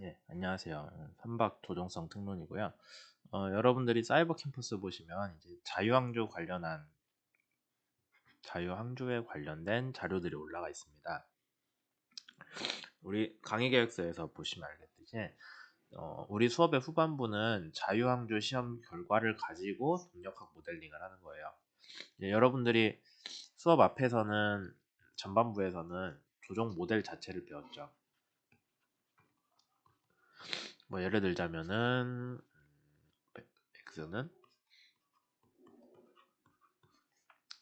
예, 안녕하세요. 선박 조종성 특론이고요. 여러분들이 사이버 캠퍼스 보시면 이제 자유항주에 관련된 자료들이 올라가 있습니다. 우리 강의 계획서에서 보시면 알겠듯이 우리 수업의 후반부는 자유항주 시험 결과를 가지고 동력학 모델링을 하는 거예요. 여러분들이 수업 앞에서는 전반부에서는 조종 모델 자체를 배웠죠. 뭐 예를 들자면은 x는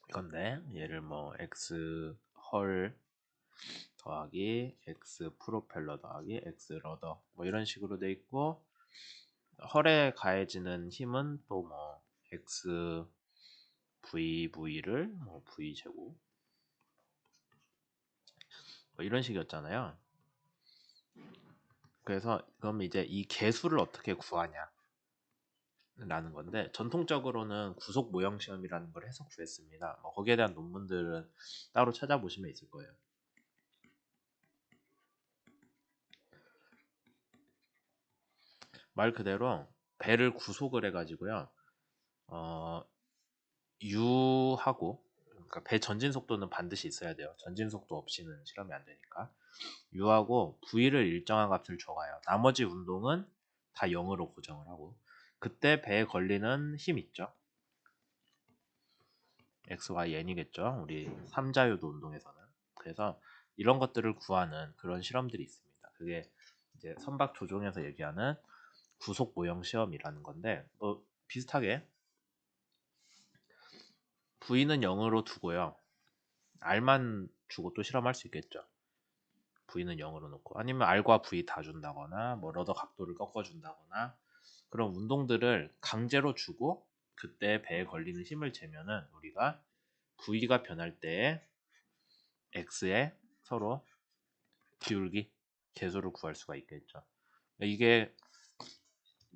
이건데 얘를 뭐 x 헐 더하기 x 프로펠러 더하기 x 러더 뭐 이런 식으로 돼 있고, 헐에 가해지는 힘은 또 뭐 x v를 뭐 v 제곱 뭐 이런 식이었잖아요. 그래서 그럼 이제 이 개수를 어떻게 구하냐 라는 건데, 전통적으로는 구속 모형 시험이라는 걸 해서 구했습니다. 뭐 거기에 대한 논문들은 따로 찾아보시면 있을 거예요. 말 그대로 배를 구속을 해가지고요. U하고, 그러니까 배 전진 속도는 반드시 있어야 돼요. 전진 속도 없이는 실험이 안 되니까. U하고 V를 일정한 값을 줘가요. 나머지 운동은 다 0으로 고정을 하고, 그때 배에 걸리는 힘 있죠. X, Y, N이겠죠. 우리 3자유도 운동에서는. 그래서 이런 것들을 구하는 그런 실험들이 있습니다. 그게 이제 선박 조종에서 얘기하는 구속 모형 시험이라는 건데, 뭐 비슷하게 V는 0으로 두고요. R만 주고 또 실험할 수 있겠죠. V는 0으로 놓고, 아니면 R과 V 다 준다거나 뭐 러더 각도를 꺾어 준다거나, 그런 운동들을 강제로 주고 그때 배에 걸리는 힘을 재면은 우리가 V가 변할 때 X에 서로 기울기 개수를 구할 수가 있겠죠. 이게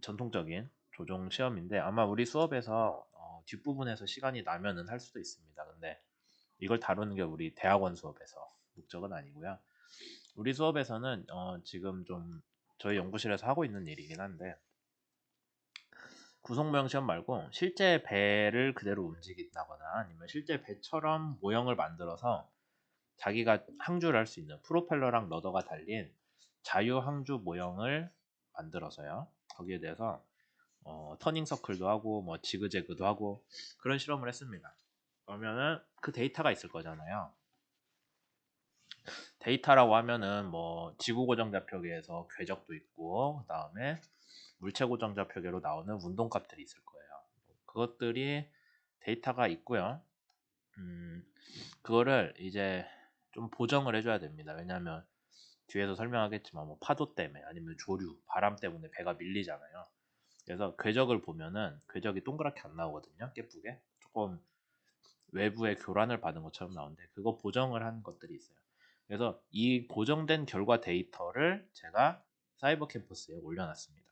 전통적인 조종 시험인데, 아마 우리 수업에서 뒷부분에서 시간이 나면은 할 수도 있습니다. 근데 이걸 다루는 게 우리 대학원 수업에서 목적은 아니고요. 우리 수업에서는 지금 좀 저희 연구실에서 하고 있는 일이긴 한데, 구속 모형 시험 말고 실제 배를 그대로 움직인다거나 아니면 실제 배처럼 모형을 만들어서 자기가 항주를 할 수 있는 프로펠러랑 러더가 달린 자유 항주 모형을 만들어서요. 거기에 대해서 터닝 서클도 하고 뭐 지그재그도 하고 그런 실험을 했습니다. 그러면은 그 데이터가 있을 거잖아요. 데이터라고 하면은 뭐 지구 고정 좌표계에서 궤적도 있고, 그다음에 물체 고정 좌표계로 나오는 운동값들이 있을 거예요. 그것들이 데이터가 있고요. 음, 그거를 이제 좀 보정을 해줘야 됩니다. 왜냐하면 뒤에서 설명하겠지만 뭐 파도 때문에 아니면 조류, 바람 때문에 배가 밀리잖아요. 그래서 궤적을 보면은 궤적이 동그랗게 안 나오거든요. 예쁘게 조금 외부의 교란을 받은 것처럼 나오는데, 그거 보정을 한 것들이 있어요. 그래서 이 보정된 결과 데이터를 제가 사이버 캠퍼스에 올려놨습니다.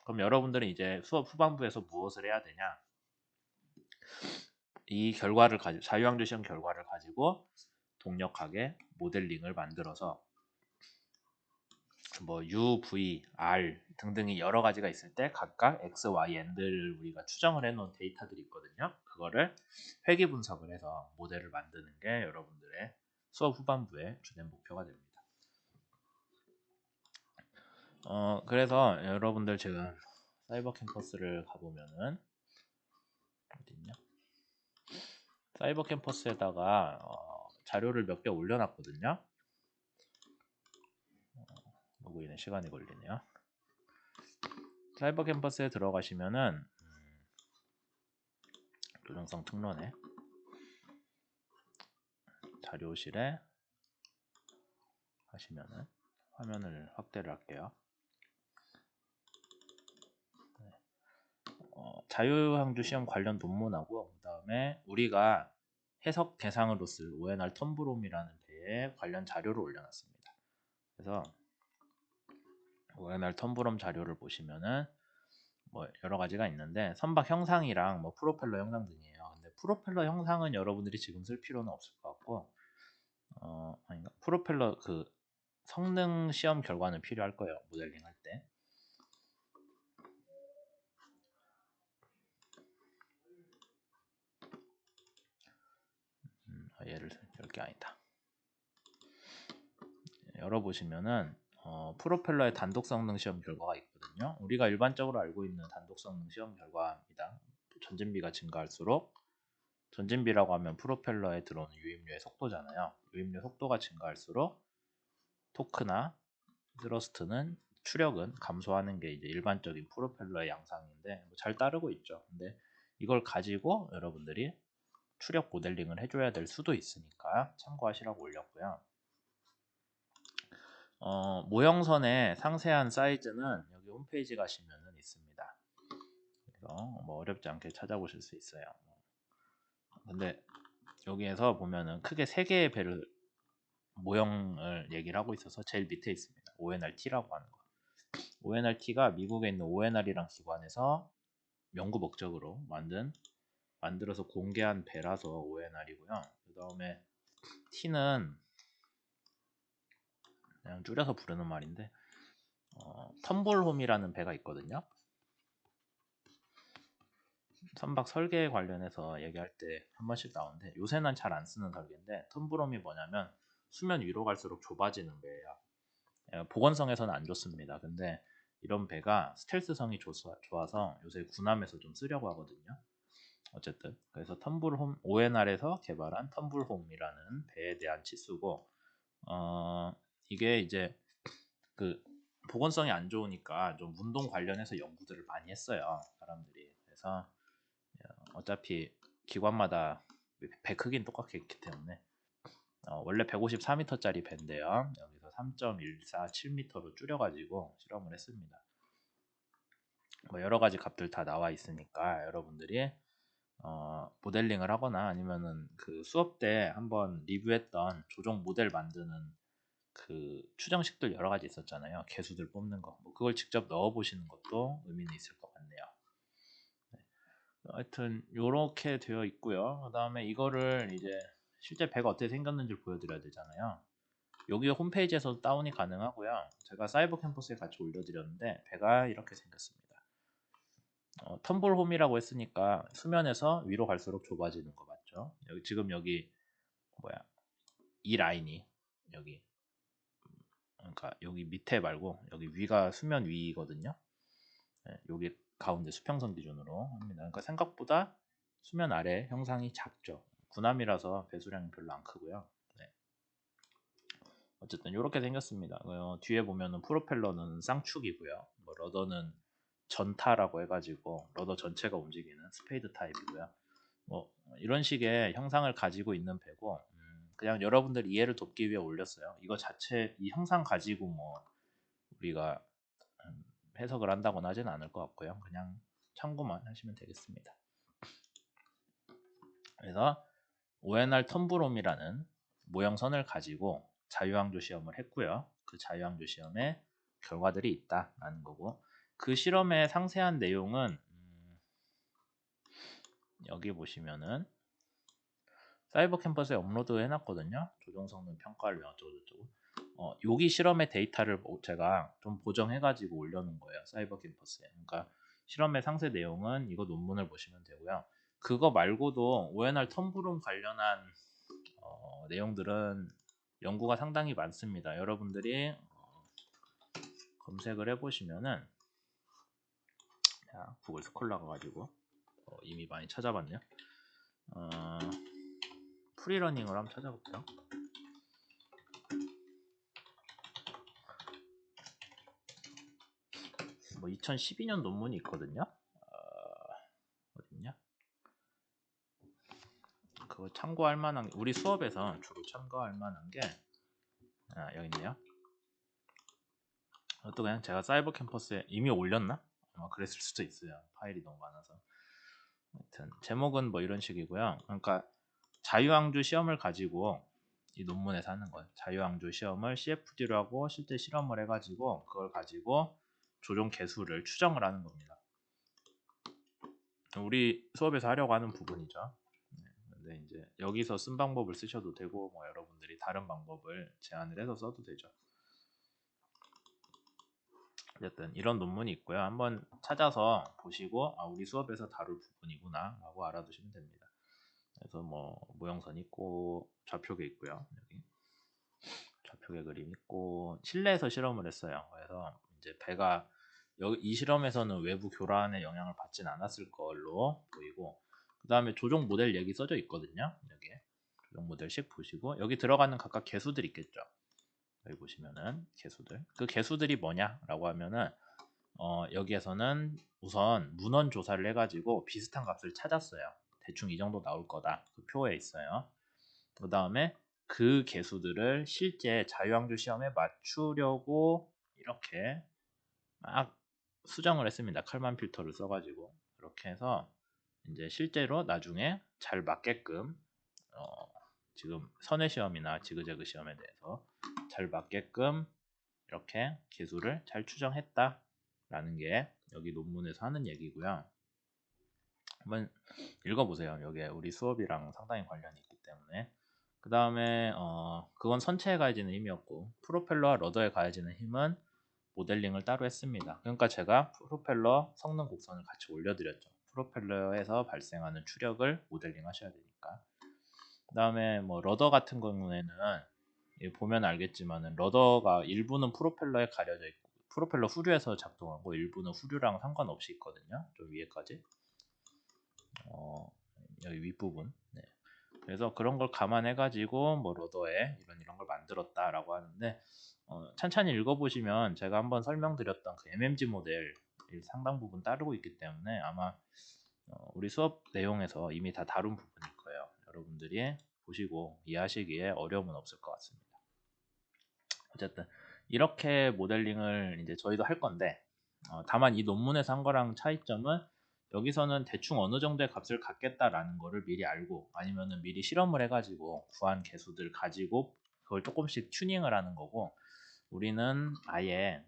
그럼 여러분들은 이제 수업 후반부에서 무엇을 해야 되냐? 이 결과를 가지고, 자유항주 시험 결과를 가지고 동력학의 모델링을 만들어서 뭐 U, V, R 등등이 여러 가지가 있을 때 각각 X, Y, N들을 우리가 추정을 해놓은 데이터들이 있거든요. 그거를 회귀 분석을 해서 모델을 만드는 게 여러분들의 수업 후반부의 주된 목표가 됩니다. 그래서 여러분들 지금 사이버 캠퍼스를 가보면은 어딨냐? 사이버 캠퍼스에다가 자료를 몇 개 올려놨거든요. 로그인에 시간이 걸리네요. 사이버 캠퍼스에 들어가시면은 조정성 특론에 자료실에 하시면은 화면을 확대를 할게요. 자유항주 시험 관련 논문하고, 그 다음에 우리가 해석 대상으로 쓸 ONR 텀브롬이라는 배에 관련 자료를 올려놨습니다. 그래서 ONR 텀브롬 자료를 보시면은 뭐 여러 가지가 있는데, 선박 형상이랑 뭐 프로펠러 형상 등이에요. 근데 프로펠러 형상은 여러분들이 지금 쓸 필요는 없을 것 같고, 아닌가? 프로펠러 그 성능 시험 결과는 필요할 거예요. 모델링 할 때. 얘를 이렇게 아니다. 열어보시면은 프로펠러의 단독 성능 시험 결과가 있거든요. 우리가 일반적으로 알고 있는 단독 성능 시험 결과입니다. 전진비가 증가할수록, 전진비라고 하면 프로펠러에 들어오는 유입류의 속도잖아요. 유입류 속도가 증가할수록 토크나 스러스트는, 추력은 감소하는 게 이제 일반적인 프로펠러의 양상인데 잘 따르고 있죠. 근데 이걸 가지고 여러분들이 추력 모델링을 해줘야 될 수도 있으니까 참고하시라고 올렸고요. 모형선의 상세한 사이즈는 여기 홈페이지 가시면은 있습니다. 그래서 뭐 어렵지 않게 찾아보실 수 있어요. 근데 여기에서 보면은 크게 3개의 배를 모형을 얘기를 하고 있어서 제일 밑에 있습니다. ONRT라고 하는 거. ONRT가 미국에 있는 ONR이랑 기관에서 연구 목적으로 만들어서 공개한 배라서 ONR이고요. 그 다음에 T는 그냥 줄여서 부르는 말인데 텀블홈이라는 배가 있거든요. 선박 설계에 관련해서 얘기할 때 한 번씩 나오는데 요새는 잘 안 쓰는 설계인데, 텀블홈이 뭐냐면 수면 위로 갈수록 좁아지는 배예요. 보건성에서는 안 좋습니다. 근데 이런 배가 스텔스성이 좋아서 요새 군함에서 좀 쓰려고 하거든요. 어쨌든 그래서 텀블홈, ONR에서 개발한 텀블홈이라는 배에 대한 치수고, 이게 이제 그 보건성이 안 좋으니까 좀 운동 관련해서 연구들을 많이 했어요, 사람들이. 그래서 어차피 기관마다 배 크기는 똑같게 있기 때문에 원래 154m짜리 배인데요, 여기서 3.147m로 줄여가지고 실험을 했습니다. 뭐 여러 가지 값들 다 나와 있으니까 여러분들이 모델링을 하거나 아니면은 그 수업 때 한번 리뷰했던 조종 모델 만드는 그 추정식들 여러 가지 있었잖아요. 개수들 뽑는 거. 뭐 그걸 직접 넣어 보시는 것도 의미는 있을 것 같네요. 네. 하여튼 요렇게 되어 있고요. 그다음에 이거를 이제 실제 배가 어떻게 생겼는지를 보여드려야 되잖아요. 여기 홈페이지에서 다운이 가능하고요. 제가 사이버 캠퍼스에 같이 올려드렸는데 배가 이렇게 생겼습니다. 텀블홈이라고 했으니까 수면에서 위로 갈수록 좁아지는 거 맞죠? 여기 지금 여기 뭐야, 이 라인이 여기, 그러니까 여기 밑에 말고 여기 위가 수면 위거든요. 네, 여기 가운데 수평선 기준으로 합니다. 그러니까 생각보다 수면 아래 형상이 작죠. 군함이라서 배수량이 별로 안 크고요. 네. 어쨌든 이렇게 생겼습니다. 뒤에 보면은 프로펠러는 쌍축이고요. 뭐 러더는 전타라고 해가지고 러더 전체가 움직이는 스페이드 타입이고요. 뭐 이런 식의 형상을 가지고 있는 배고, 그냥 여러분들 이해를 돕기 위해 올렸어요. 이거 자체 이 형상 가지고 뭐 우리가 해석을 한다거나 하진 않을 것 같고요. 그냥 참고만 하시면 되겠습니다. 그래서 ONR 텀블홈이라는 모형선을 가지고 자유항조 시험을 했고요. 그 자유항조 시험에 결과들이 있다라는 거고, 그 실험의 상세한 내용은 여기 보시면은 사이버 캠퍼스에 업로드 해놨거든요. 조종 성능 평가를 어쩌고저쩌고. 여기 실험의 데이터를 제가 좀 보정해가지고 올려놓은 거예요, 사이버 캠퍼스에. 그러니까 실험의 상세 내용은 이거 논문을 보시면 되고요. 그거 말고도 ONR 텀블홈 관련한 내용들은 연구가 상당히 많습니다. 여러분들이 검색을 해보시면은, 자, 구글 스콜라 가가지고 이미 많이 찾아봤네요. 프리러닝을 한번 찾아볼게요. 뭐 2012년 논문이 있거든요. 어딨냐? 그거 참고할 만한, 우리 수업에서 주로 참고할 만한 게 여기 있네요. 또 그냥 제가 사이버 캠퍼스에 이미 올렸나? 아마 그랬을 수도 있어요. 파일이 너무 많아서. 하여튼 제목은 뭐 이런 식이고요. 그러니까 자유항조 시험을 가지고 이 논문에서 하는 거예요. 자유항조 시험을 CFD로 하고 실제 실험을 해가지고 그걸 가지고 조종 개수를 추정을 하는 겁니다. 우리 수업에서 하려고 하는 부분이죠. 근데 이제 여기서 쓴 방법을 쓰셔도 되고 뭐 여러분들이 다른 방법을 제안을 해서 써도 되죠. 어쨌든 이런 논문이 있고요. 한번 찾아서 보시고 우리 수업에서 다룰 부분이구나 라고 알아두시면 됩니다. 그래서 뭐 모형선 있고 좌표계 있고요. 여기 좌표계 그림 있고 실내에서 실험을 했어요. 그래서 이제 배가 이 실험에서는 외부 교란의 영향을 받진 않았을 걸로 보이고, 그 다음에 조종 모델 얘기 써져 있거든요. 여기에 조종 모델식 보시고 여기 들어가는 각각 개수들 있겠죠. 여기 보시면은 개수들, 그 개수들이 뭐냐라고 하면은 여기에서는 우선 문헌 조사를 해가지고 비슷한 값을 찾았어요. 대충 이 정도 나올 거다. 그 표에 있어요. 그 다음에 그 개수들을 실제 자유항조 시험에 맞추려고 이렇게 막 수정을 했습니다. 칼만 필터를 써가지고 이렇게 해서 이제 실제로 나중에 잘 맞게끔 지금 선해 시험이나 지그재그 시험에 대해서 잘 맞게끔 이렇게 개수를 잘 추정했다라는 게 여기 논문에서 하는 얘기고요. 한번 읽어보세요. 여기에 우리 수업이랑 상당히 관련이 있기 때문에. 그 다음에 그건 선체에 가해지는 힘이었고, 프로펠러와 러더에 가해지는 힘은 모델링을 따로 했습니다. 그러니까 제가 프로펠러 성능 곡선을 같이 올려드렸죠. 프로펠러에서 발생하는 추력을 모델링 하셔야 되니까. 그 다음에 뭐 러더 같은 경우에는 보면 알겠지만은 러더가 일부는 프로펠러에 가려져 있고 프로펠러 후류에서 작동하고 일부는 후류랑 상관없이 있거든요. 좀 위에까지. 여기 윗부분. 네. 그래서 그런 걸 감안해 가지고 뭐 러더에 이런 걸 만들었다라고 하는데 찬찬히 읽어보시면 제가 한번 설명드렸던 그 MMG 모델 상당 부분 따르고 있기 때문에 아마 우리 수업 내용에서 이미 다 다룬 부분일 거예요. 여러분들이 보시고 이해하시기에 어려움은 없을 것 같습니다. 어쨌든 이렇게 모델링을 이제 저희도 할 건데 다만 이 논문에서 한 거랑 차이점은 여기서는 대충 어느 정도의 값을 갖겠다라는 거를 미리 알고 아니면은 미리 실험을 해가지고 구한 개수들 가지고 그걸 조금씩 튜닝을 하는 거고, 우리는 아예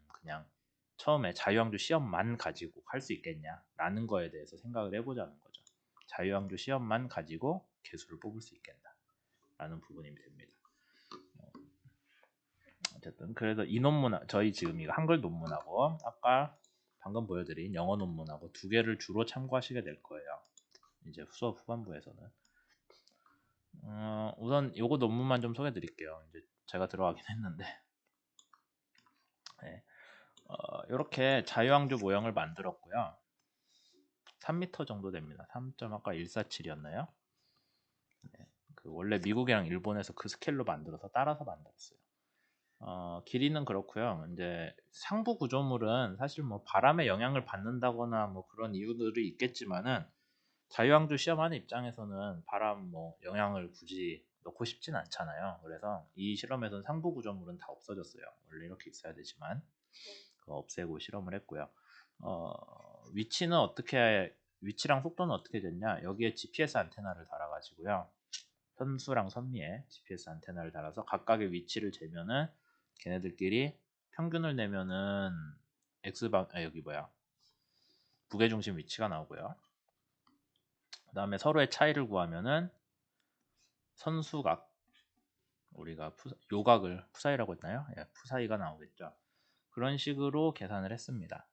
그냥 처음에 자유항조 시험만 가지고 할 수 있겠냐라는 거에 대해서 생각을 해보자는 거죠. 자유항조 시험만 가지고 개수를 뽑을 수 있겠다라는 부분이 됩니다. 어쨌든 그래서 이 논문, 저희 지금 이거 한글 논문하고 아까 방금 보여드린 영어 논문하고 두 개를 주로 참고하시게 될 거예요. 이제 수업 후반부에서는 우선 요거 논문만 좀 소개해 드릴게요. 이제 제가 들어가긴 했는데 네. 이렇게 자유항조 모형을 만들었고요. 3m 정도 됩니다. 3. 아까 147이었나요? 네. 그 원래 미국이랑 일본에서 그 스케일로 만들어서 따라서 만들었어요. 길이는 그렇고요. 이제 상부 구조물은 사실 뭐 바람의 영향을 받는다거나 뭐 그런 이유들이 있겠지만은 자유항조 시험하는 입장에서는 바람 뭐 영향을 굳이 넣고 싶진 않잖아요. 그래서 이 실험에서는 상부 구조물은 다 없어졌어요. 원래 이렇게 있어야 되지만 그거 없애고 실험을 했고요. 위치랑 속도는 어떻게 됐냐? 여기에 GPS 안테나를 달아가지고요. 선수랑 선미에 GPS 안테나를 달아서 각각의 위치를 재면은 걔네들끼리 평균을 내면은 여기 뭐야, 무게중심 위치가 나오고요. 그 다음에 서로의 차이를 구하면은 선수각, 우리가 요각을 푸사이라고 했나요? 예, 푸사이가 나오겠죠. 그런 식으로 계산을 했습니다.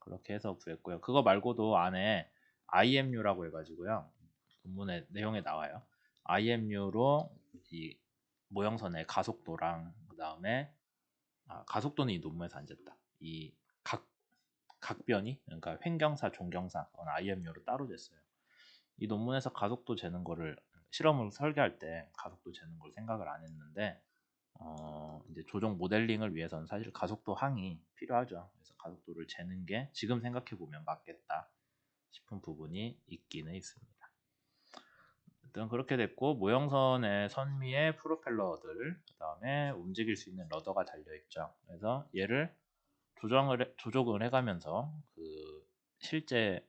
그렇게 해서 구했고요. 그거 말고도 안에 IMU라고 해가지고요. 본문의 내용에 나와요. IMU로 이 모형선의 가속도랑 그 다음에 가속도는 이 논문에서 안 쟀다. 이 각변이, 그러니까 횡경사, 종경사, 그건 IMU로 따로 쟀어요. 이 논문에서 가속도 재는 거를 실험을 설계할 때 가속도 재는 걸 생각을 안 했는데 이제 조종 모델링을 위해서는 사실 가속도 항이 필요하죠. 그래서 가속도를 재는 게 지금 생각해 보면 맞겠다 싶은 부분이 있기는 있습니다. 일단 그렇게 됐고, 모형선의 선미의 프로펠러들, 그 다음에 움직일 수 있는 러더가 달려 있죠. 그래서 얘를 조종을 해가면서 그 실제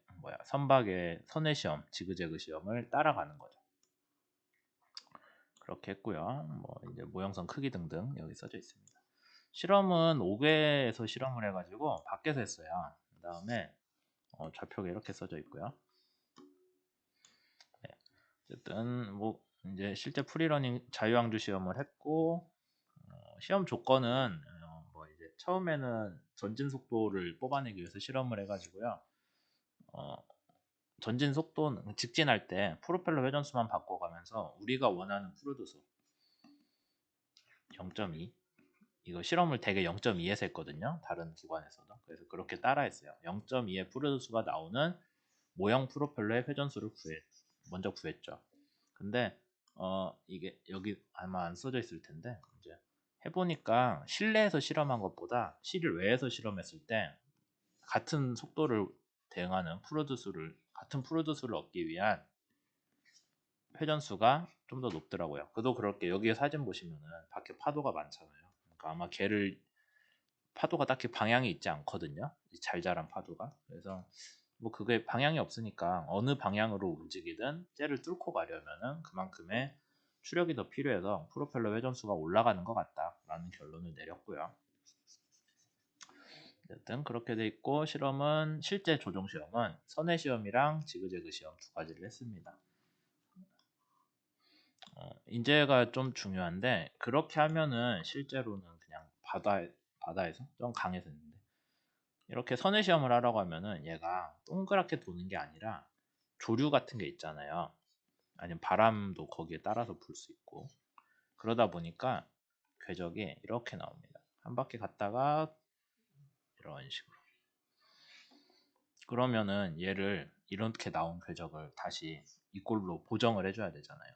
선박의 선해 시험, 지그재그 시험을 따라가는 거죠. 그렇게 했고요. 뭐 이제 모형선 크기 등등 여기 써져 있습니다. 실험은 5궤에서 실험을 해가지고 밖에서 했어요. 그 다음에 좌표가 이렇게 써져 있고요. 네. 어쨌든 뭐 이제 실제 프리러닝 자유항조 시험을 했고, 시험 조건은 뭐 이제 처음에는 전진 속도를 뽑아내기 위해서 실험을 해가지고요. 전진 속도는 직진할 때 프로펠러 회전수만 바꿔가면서 우리가 원하는 프루드수 0.2 이거 실험을 되게 0.2에서 했거든요. 다른 기관에서도. 그래서 그렇게 따라했어요. 0.2의 프루드수가 나오는 모형 프로펠러의 회전수를 먼저 구했죠. 근데 이게 여기 아마 안 써져 있을 텐데 이제 해보니까 실내에서 실험한 것보다 실외에서 실험했을 때 같은 속도를 대응하는 같은 프루드수를 얻기 위한 회전수가 좀 더 높더라고요. 그도 그렇게 여기 사진 보시면은 밖에 파도가 많잖아요. 그러니까 아마 파도가 딱히 방향이 있지 않거든요. 잘 자란 파도가. 그래서 뭐 그게 방향이 없으니까 어느 방향으로 움직이든 쟤를 뚫고 가려면은 그만큼의 추력이 더 필요해서 프로펠러 회전수가 올라가는 것 같다라는 결론을 내렸고요. 어쨌든 그렇게 돼 있고 실제 조종 시험은 선해 시험이랑 지그재그 시험 두 가지를 했습니다. 인재가 좀 중요한데 그렇게 하면은 실제로는 그냥 바다에서 좀 강에서 있는데 이렇게 선해 시험을 하라고 하면은 얘가 동그랗게 도는 게 아니라 조류 같은 게 있잖아요. 아니면 바람도 거기에 따라서 불 수 있고 그러다 보니까 궤적이 이렇게 나옵니다. 한 바퀴 갔다가 이런 식으로. 그러면은 얘를 이렇게 나온 궤적을 다시 이꼴로 보정을 해줘야 되잖아요.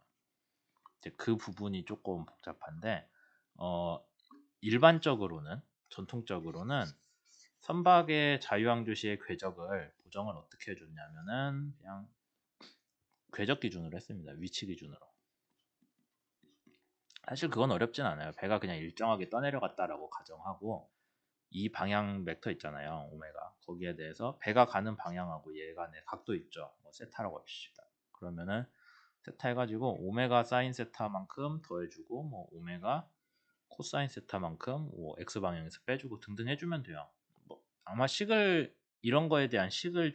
이제 그 부분이 조금 복잡한데 전통적으로는 선박의 자유항주시의 궤적을 보정을 어떻게 해줬냐면은 그냥 궤적 기준으로 했습니다. 위치 기준으로. 사실 그건 어렵진 않아요. 배가 그냥 일정하게 떠내려갔다라고 가정하고 이 방향 벡터 있잖아요. 오메가. 거기에 대해서 배가 가는 방향하고 얘 간의 각도 있죠. 뭐 세타라고 합시다. 그러면은 세타 해가지고 오메가 사인 세타만큼 더해주고 뭐 오메가 코사인 세타만큼 뭐 x 방향에서 빼주고 등등 해주면 돼요. 뭐 아마 이런 거에 대한 식을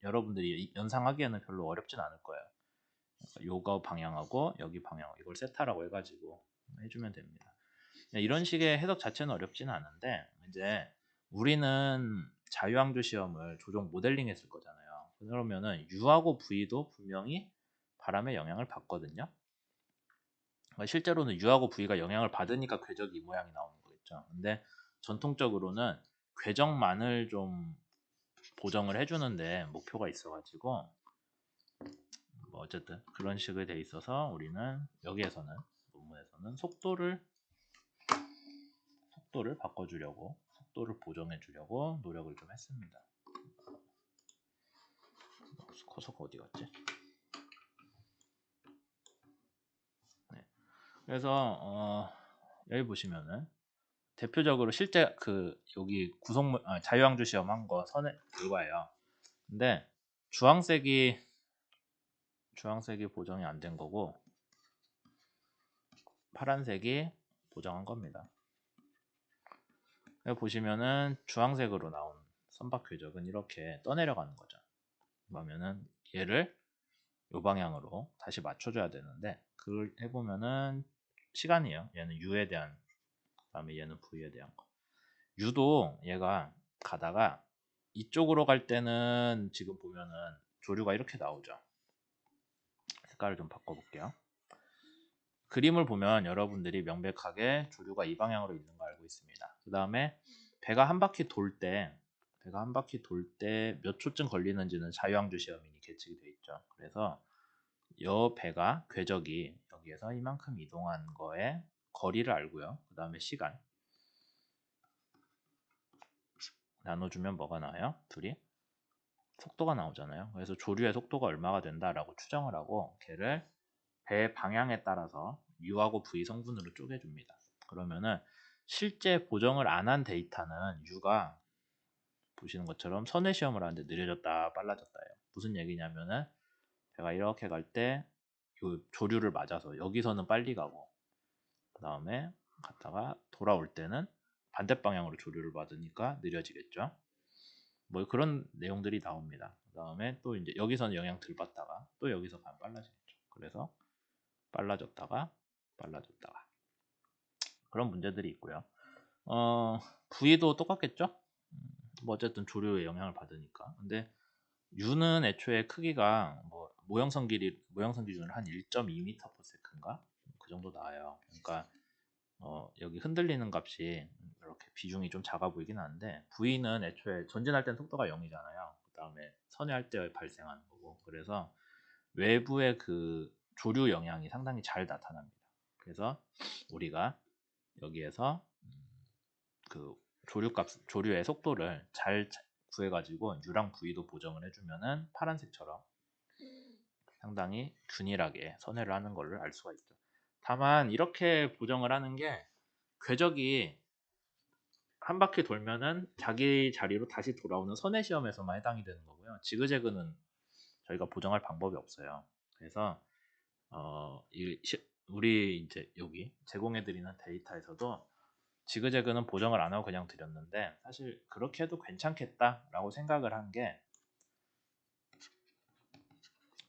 여러분들이 연상하기에는 별로 어렵진 않을 거예요. 그러니까 요거 방향하고 여기 방향 이걸 세타라고 해가지고 해주면 됩니다. 이런 식의 해석 자체는 어렵지는 않은데 이제 우리는 자유항주 시험을 조종 모델링 했을 거잖아요. 그러면은 U하고 V도 분명히 바람의 영향을 받거든요. 그러니까 실제로는 U하고 V가 영향을 받으니까 궤적이 이 모양이 나오는 거겠죠. 근데 전통적으로는 궤적만을 좀 보정을 해주는데 목표가 있어가지고 뭐 어쨌든 그런 식으로 돼 있어서 우리는 논문에서는 속도를 바꿔주려고 속도를 보정해주려고 노력을 좀 했습니다. 커서가 어디 갔지? 네. 그래서 여기 보시면은 대표적으로 실제 여기 자유항주 시험 한 거 선의 결과예요. 근데 주황색이 보정이 안 된 거고 파란색이 보정한 겁니다. 여기 보시면은 주황색으로 나온 선박 궤적은 이렇게 떠내려가는 거죠. 그러면은 얘를 이 방향으로 다시 맞춰줘야 되는데 그걸 해보면은 시간이에요. 얘는 U에 대한 그다음에 얘는 V에 대한 거. U도 얘가 가다가 이쪽으로 갈 때는 지금 보면은 조류가 이렇게 나오죠. 색깔을 좀 바꿔볼게요. 그림을 보면 여러분들이 명백하게 조류가 이 방향으로 있는 거 알고 있습니다. 그 다음에 배가 한 바퀴 돌 때 몇 초쯤 걸리는지는 자유항주 시험이니 계측이 돼 있죠. 그래서 여 배가 궤적이 여기에서 이만큼 이동한 거에 거리를 알고요. 그 다음에 시간 나눠주면 뭐가 나와요? 둘이 속도가 나오잖아요. 그래서 조류의 속도가 얼마가 된다라고 추정을 하고 걔를 배 방향에 따라서 U하고 V 성분으로 쪼개줍니다. 그러면은 실제 보정을 안 한 데이터는 U가 보시는 것처럼 선의 시험을 하는데 느려졌다 빨라졌다예요. 무슨 얘기냐면은 배가 이렇게 갈 때 조류를 맞아서 여기서는 빨리 가고 그 다음에 갔다가 돌아올 때는 반대 방향으로 조류를 받으니까 느려지겠죠. 뭐 그런 내용들이 나옵니다. 그 다음에 또 이제 여기서는 영향 덜 받다가 또 여기서 가면 빨라지겠죠. 그래서 빨라졌다가 그런 문제들이 있고요. V도 똑같겠죠? 뭐 어쨌든 조류에 영향을 받으니까. 근데 U는 애초에 크기가 뭐 모형선 기준으로 한 1.2m/s인가 그 정도 나와요. 그러니까 여기 흔들리는 값이 이렇게 비중이 좀 작아 보이긴 하는데 V는 애초에 전진할 땐 속도가 0이잖아요. 그 다음에 선회할 때 발생하는 거고. 그래서 외부의 그 조류 영향이 상당히 잘 나타납니다. 그래서 우리가 여기에서 그 조류의 속도를 잘 구해가지고 U랑 V도 보정을 해주면은 파란색처럼 상당히 균일하게 선회를 하는 걸로 알 수가 있죠. 다만 이렇게 보정을 하는 게 궤적이 한 바퀴 돌면은 자기 자리로 다시 돌아오는 선회 시험에서만 해당이 되는 거고요. 지그재그는 저희가 보정할 방법이 없어요. 그래서 우리 이제 여기 제공해드리는 데이터에서도 지그재그는 보정을 안 하고 그냥 드렸는데 사실 그렇게 해도 괜찮겠다라고 생각을 한 게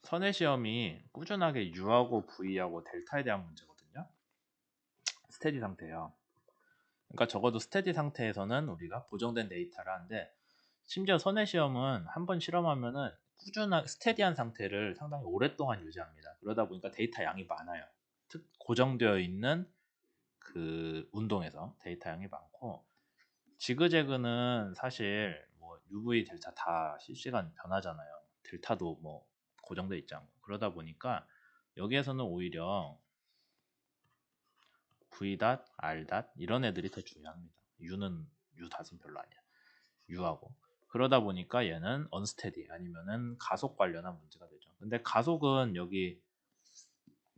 선회 시험이 꾸준하게 U하고 V하고 델타에 대한 문제거든요. 스테디 상태예요. 그러니까 적어도 스테디 상태에서는 우리가 보정된 데이터를 하는데 심지어 선회 시험은 한번 실험하면은 꾸준한 스테디한 상태를 상당히 오랫동안 유지합니다. 그러다 보니까 데이터 양이 많아요. 고정되어 있는 그 운동에서 데이터 양이 많고 지그재그는 사실 뭐 UV, 델타 다 실시간 변하잖아요. 델타도 뭐 고정돼 있지 않고 그러다 보니까 여기에서는 오히려 V 닷, R 닷 이런 애들이 더 중요합니다. U는 U 닷은 별로 아니야. U하고 그러다 보니까 얘는 언스테디 아니면은 가속 관련한 문제가 되죠. 근데 가속은 여기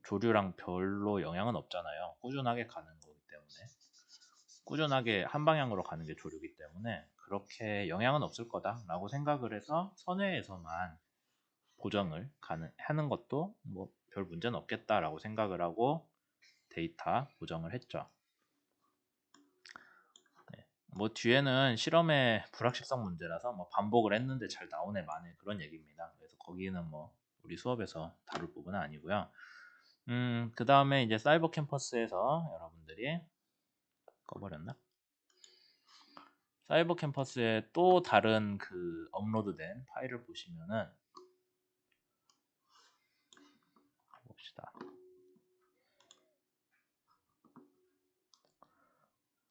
조류랑 별로 영향은 없잖아요. 꾸준하게 가는 거기 때문에 꾸준하게 한 방향으로 가는 게 조류기 때문에 그렇게 영향은 없을 거다라고 생각을 해서 선회에서만 보정을 하는 것도 뭐 별 문제는 없겠다라고 생각을 하고 데이터 보정을 했죠. 네. 뭐 뒤에는 실험의 불확실성 문제라서 뭐 반복을 했는데 잘 나오네 마네 그런 얘기입니다. 그래서 거기는 뭐 우리 수업에서 다룰 부분은 아니고요. 그 다음에 이제 사이버 캠퍼스에서 여러분들이 꺼버렸나? 사이버 캠퍼스에 또 다른 그 업로드된 파일을 보시면은 봅시다.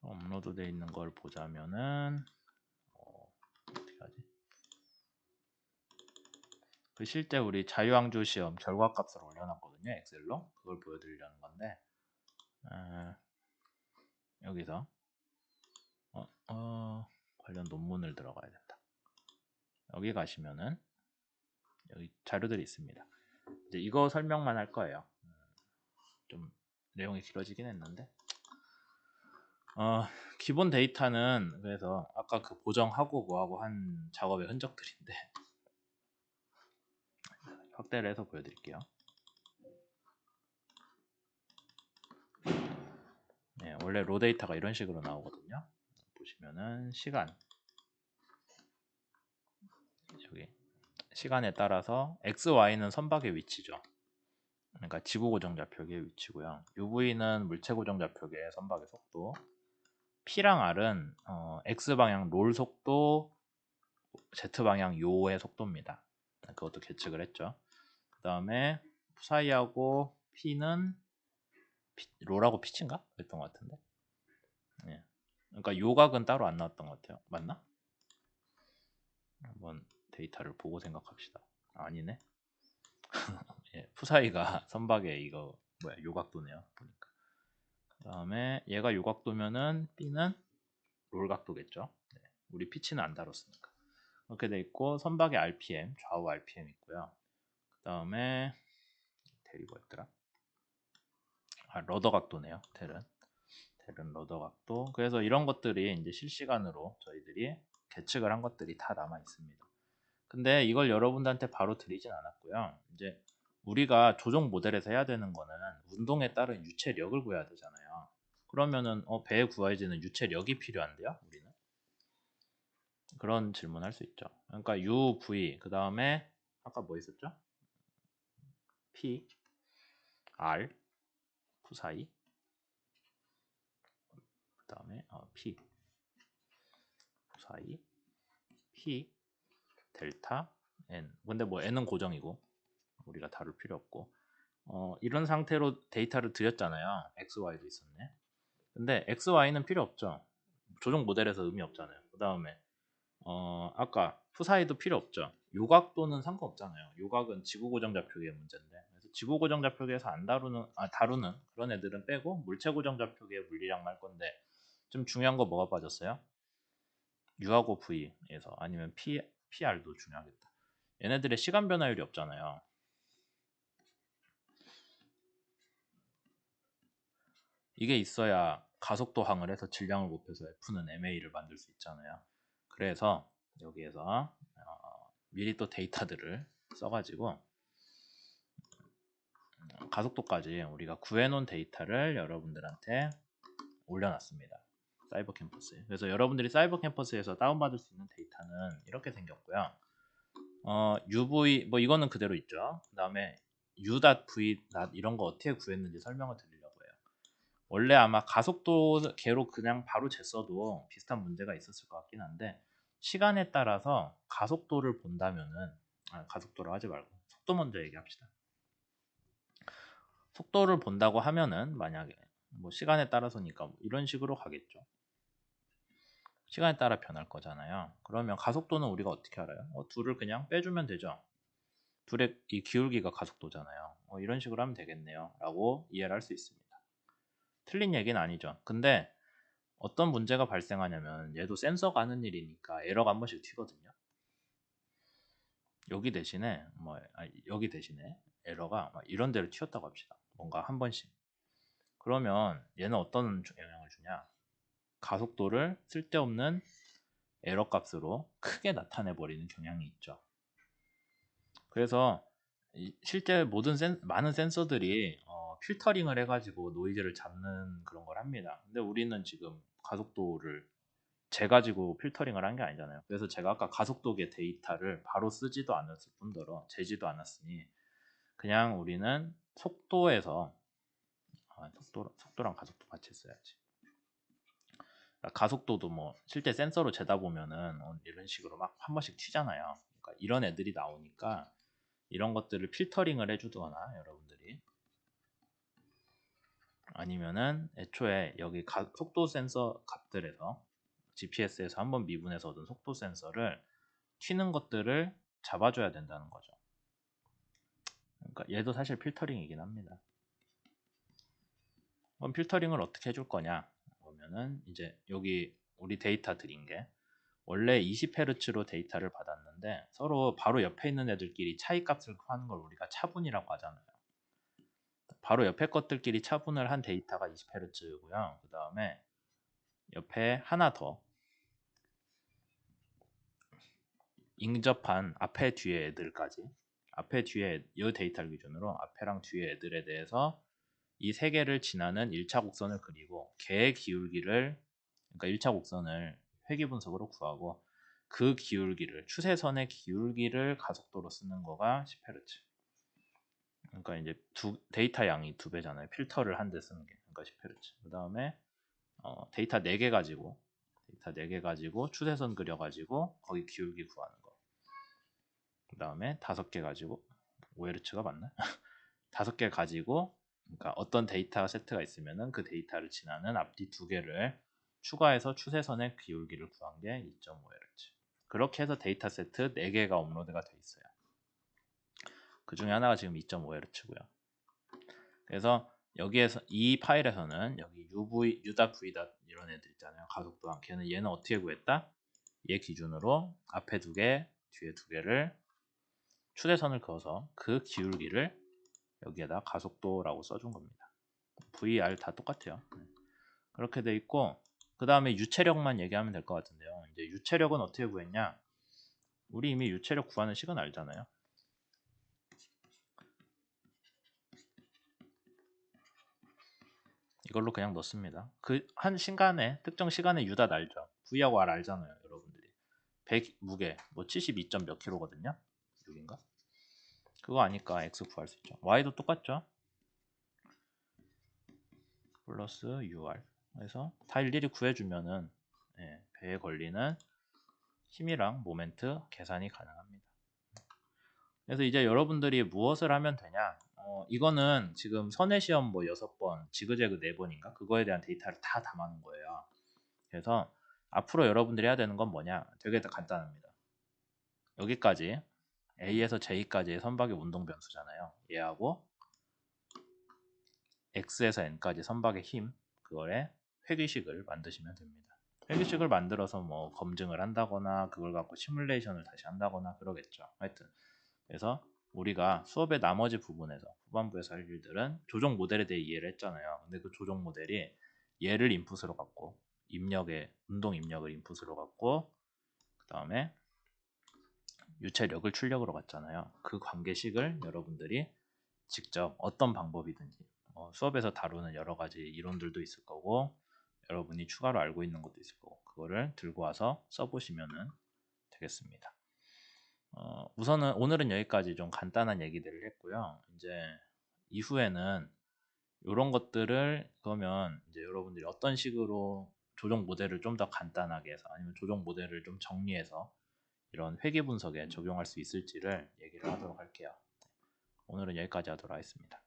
업로드되어 있는 걸 보자면은 어떻게 하지? 그 실제 우리 자유항조 시험 결과값을 올려놨거든요. 엑셀로 그걸 보여드리려는 건데 여기서 관련 논문을 들어가야 된다. 여기 가시면은 여기 자료들이 있습니다. 이제 이거 설명만 할 거예요. 좀 내용이 길어지긴 했는데 기본 데이터는 그래서 아까 그 보정하고 뭐하고 한 작업의 흔적들인데 확대를 해서 보여드릴게요. 네, 원래 로 데이터가 이런 식으로 나오거든요. 보시면은 시간 여기 시간에 따라서 x, y는 선박의 위치죠. 그러니까 지구 고정 좌표계의 위치고요. UV는 물체 고정 좌표계의 선박의 속도. P랑 R은 x 방향 롤 속도, z 방향 요의 속도입니다. 그것도 계측을 했죠. 그 다음에 푸사이하고 P는 롤하고 피치인가? 그랬던 것 같은데. 네. 그러니까 요각은 따로 안 나왔던 것 같아요. 맞나? 한번 데이터를 보고 생각합시다. 아니네. 예, 푸사이가 선박에 이거 뭐야 요각도네요. 보니까. 그 다음에 얘가 요각도면은 B는 롤각도겠죠. 네. 우리 피치는 안 다뤘으니까. 이렇게 돼 있고 선박의 RPM 좌우 RPM 있고요. 그 다음에 대리 뭐였더라? 러더 각도네요. 텔은 러더 각도. 그래서 이런 것들이 이제 실시간으로 저희들이 계측을 한 것들이 다 남아 있습니다. 근데 이걸 여러분들한테 바로 드리진 않았고요. 이제 우리가 조종 모델에서 해야 되는 거는 운동에 따른 유체력을 구해야 되잖아요. 그러면은 배에 구해지는 유체력이 필요한데요. 우리는 그런 질문 할 수 있죠. 그러니까 U, V 그 다음에 아까 뭐 있었죠? P, R, 푸사이 그 다음에 P 사이 P 델타 N. 근데 뭐 N은 고정이고 우리가 다룰 필요 없고 이런 상태로 데이터를 드렸잖아요. X, Y도 있었네. 근데 X, Y는 필요 없죠. 조종 모델에서 의미 없잖아요. 그 다음에 아까 푸사이도 필요 없죠. 요각도는 상관없잖아요. 요각은 지구 고정 좌표계의 문제인데, 그래서 지구 고정 좌표계에서 안 다루는 그런 애들은 빼고 물체 고정 좌표계의 물리량만 할 건데, 좀 중요한 거 뭐가 빠졌어요? U하고 V에서 아니면 PR도 중요하겠다. 얘네들의 시간 변화율이 없잖아요. 이게 있어야 가속도 항을 해서 질량을 곱해서 F는 MA를 만들 수 있잖아요. 그래서 여기에서 미리 또 데이터들을 써가지고 가속도까지 우리가 구해놓은 데이터를 여러분들한테 올려놨습니다. 사이버 캠퍼스에. 그래서 여러분들이 사이버 캠퍼스에서 다운받을 수 있는 데이터는 이렇게 생겼고요. UV 뭐 이거는 그대로 있죠. 그 다음에 U.V 이런 거 어떻게 구했는지 설명을 드리려고 해요. 원래 아마 가속도 개로 그냥 바로 쟀어도 비슷한 문제가 있었을 것 같긴 한데, 시간에 따라서 가속도를 본다면은 가속도를 하지 말고 속도 먼저 얘기합시다. 속도를 본다고 하면은 만약에 뭐 시간에 따라서니까 뭐 이런 식으로 가겠죠. 시간에 따라 변할 거잖아요. 그러면 가속도는 우리가 어떻게 알아요? 둘을 그냥 빼주면 되죠. 둘의 이 기울기가 가속도잖아요. 이런 식으로 하면 되겠네요 라고 이해를 할 수 있습니다. 틀린 얘기는 아니죠. 근데 어떤 문제가 발생하냐면, 얘도 센서가 하는 일이니까 에러가 한 번씩 튀거든요. 여기 대신에 여기 대신에 에러가 이런 데로 튀었다고 합시다. 뭔가 한 번씩. 그러면 얘는 어떤 영향을 주냐? 가속도를 쓸데없는 에러 값으로 크게 나타내 버리는 경향이 있죠. 그래서 실제 많은 센서들이 필터링을 해가지고 노이즈를 잡는 그런 걸 합니다. 근데 우리는 지금 가속도를 재가지고 필터링을 한 게 아니잖아요. 그래서 제가 아까 가속도계 데이터를 바로 쓰지도 않았을 뿐더러 재지도 않았으니, 그냥 우리는 속도에서 속도랑 가속도 같이 써야지. 가속도도 뭐 실제 센서로 재다 보면은 이런 식으로 막 한 번씩 튀잖아요. 그러니까 이런 애들이 나오니까 이런 것들을 필터링을 해주거나, 여러분들이 아니면은 애초에 여기 속도 센서 값들에서 GPS에서 한번 미분해서 얻은 속도 센서를 튀는 것들을 잡아줘야 된다는 거죠. 그러니까 얘도 사실 필터링이긴 합니다. 그럼 필터링을 어떻게 해줄 거냐 보면은, 이제 여기 우리 데이터 드린 게 원래 20Hz로 데이터를 받았는데 서로 바로 옆에 있는 애들끼리 차이값을 하는 걸 우리가 차분이라고 하잖아요. 바로 옆에 것들끼리 차분을 한 데이터가 20Hz고요. 그 다음에 옆에 하나 더 인접한 앞에 뒤에 애들까지, 앞에 뒤에 이 데이터를 기준으로 앞에랑 뒤에 애들에 대해서 이 세 개를 지나는 1차 곡선을 그리고 개의 기울기를, 그러니까 1차 곡선을 회귀 분석으로 구하고 그 기울기를, 추세선의 기울기를 가속도로 쓰는 거가 10Hz. 그러니까 이제 데이터 양이 2배잖아요. 필터를 한 대 쓰는 게. 그러니까 10Hz. 그 다음에 데이터 4개 가지고 추세선 그려가지고 거기 기울기 구하는 거. 그 다음에 5개 가지고 5Hz가 맞나? 5개 가지고, 그러니까 어떤 데이터 세트가 있으면은 그 데이터를 지나는 앞뒤 2개를 추가해서 추세선의 기울기를 구한 게 2.5Hz. 그렇게 해서 데이터 세트 4개가 업로드가 돼 있어요. 그 중에 하나가 지금 2.5Hz고요. 그래서 여기에서 이 파일에서는 여기 UV, U.V. 이런 애들 있잖아요. 가속도랑 얘는 어떻게 구했다? 얘 기준으로 앞에 2개, 뒤에 2개를 추세선을 그어서 그 기울기를 여기에다 가속도라고 써준 겁니다. VR 다 똑같아요. 그렇게 돼 있고, 그 다음에 유체력만 얘기하면 될 것 같은데요. 이제 유체력은 어떻게 구했냐? 우리 이미 유체력 구하는 식은 알잖아요. 이걸로 그냥 넣습니다. 그 한 시간에, 특정 시간에 유다 알죠? V하고 R 알잖아요, 여러분들이. 100 무게 뭐 72. 몇 킬로거든요. 6인가? 그거 아니까 X 구할 수 있죠. Y도 똑같죠? 플러스 UR. 그래서 다 일일이 구해주면은 배에 걸리는 힘이랑 모멘트 계산이 가능합니다. 그래서 이제 여러분들이 무엇을 하면 되냐? 이거는 지금 선행시험 뭐 6번, 지그재그 4번인가? 그거에 대한 데이터를 다 담아놓은 거예요. 그래서 앞으로 여러분들이 해야 되는 건 뭐냐? 되게 간단합니다. 여기까지 A에서 J까지의 선박의 운동 변수잖아요. 얘하고 X에서 N까지 선박의 힘, 그거에 회귀식을 만드시면 됩니다. 회귀식을 만들어서 뭐 검증을 한다거나 그걸 갖고 시뮬레이션을 다시 한다거나 그러겠죠. 하여튼 그래서 우리가 수업의 나머지 부분에서 후반부에서 할 일들은 조종 모델에 대해 이해를 했잖아요. 근데 그 조종 모델이 얘를 인풋으로 갖고 운동 입력을 인풋으로 갖고 그 다음에 유체력을 출력으로 갔잖아요. 그 관계식을 여러분들이 직접 어떤 방법이든지 수업에서 다루는 여러 가지 이론들도 있을 거고 여러분이 추가로 알고 있는 것도 있을 거고 그거를 들고 와서 써보시면 되겠습니다. 우선은 오늘은 여기까지 좀 간단한 얘기들을 했고요. 이제 이후에는 이런 것들을 그러면 이제 여러분들이 어떤 식으로 조종 모델을 좀 더 간단하게 해서 아니면 조종 모델을 좀 정리해서 이런 회계 분석에 적용할 수 있을지를 얘기를 하도록 할게요. 오늘은 여기까지 하도록 하겠습니다.